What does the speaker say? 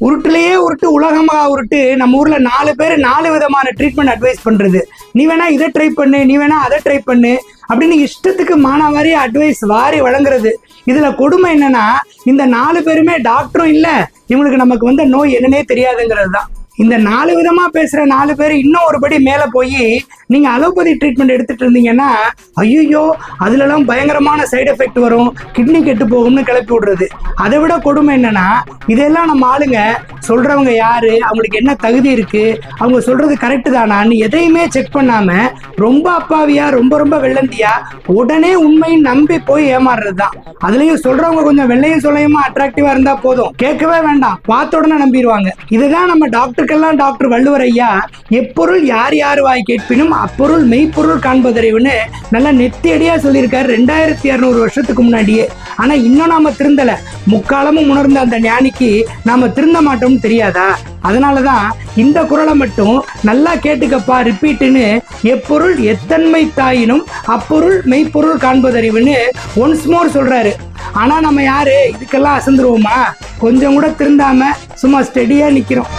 உருட்டுலயே உருட்டு உலகமாக உருட்டு நம்ம ஊர்ல 4 பேர் 4 விதமான ட்ரீட்மெண்ட் அட்வைஸ் பண்றது. நீ வேணா இதை ட்ரை பண்ணு, நீ வேணா அதை ட்ரை பண்ணு அப்படின்னு இஷ்டத்துக்கு மானாவாரி அட்வைஸ் வாரி வழங்குறது. இதுல கொடுமை என்னன்னா, இந்த 4 பேருமே டாக்டரும் இல்ல, இவங்களுக்கு நமக்கு வந்த நோய் என்னன்னே தெரியாதுங்கிறது தான். இந்த 4 விதமா பேசுற 4 பேர் இன்னும் ஒருபடி மேல போய் நீங்க அலோபதி ட்ரீட்மெண்ட் எடுத்துட்டு இருந்தீங்கன்னா ஐயோ அதுலலாம் பயங்கரமான சைடு எஃபெக்ட் வரும், கிட்னி கெட்டு போகும்னு கிளப்பி விடுறது. அதை விட கொடுமை என்னன்னா, இதெல்லாம் நம்ம ஆளுங்க சொல்றவங்க யாரு, அவங்களுக்கு என்ன தகுதி இருக்கு, அவங்க சொல்றது கரெக்டு தானான்னு எதையுமே செக் பண்ணாம ரொம்ப அப்பாவியா ரொம்ப வெள்ளந்தியா உடனே உண்மையும் நம்பி போய் ஏமாறுறது தான். அதுலயும் சொல்றவங்க கொஞ்சம் வெள்ளையும் சொல்லையுமா அட்ராக்டிவா இருந்தா போதும், கேட்கவே வேண்டாம், பார்த்த உடனே நம்பிடுவாங்க. இதுதான் நம்ம டாக்டருக்கெல்லாம் டாக்டர் வள்ளுவர் ஐயா எப்பொருள் யார் யார் வாய் கேட்பினும் அப்பொருள் மெய்ப்பொருள் காண்பதறிவுன்னு நல்லா நெத்தியடியா சொல்லியிருக்காரு 2200 வருஷத்துக்கு முன்னாடியே. ஆனா இன்னும் நாம திருந்தல. முக்காலமும் உணர்ந்த அந்த ஞானிக்கு நாம திருந்த மாட்டோம்னு தெரியாதா? அதனாலதான் இந்த குறளை மட்டும் நல்லா கேட்டுக்கப்பா, ரிப்பீட்டுன்னு எப்பொருள் எத்தன்மை தாயினும் அப்பொருள் மெய்ப்பொருள் காண்பதறிவுன்னு ஒன்ஸ் மோர் சொல்றாரு. ஆனா நம்ம யாரு இதுக்கெல்லாம் அசந்துருவோமா? கொஞ்சம் கூட திருந்தாம சும்மா ஸ்டெடியா நிக்கிறோம்.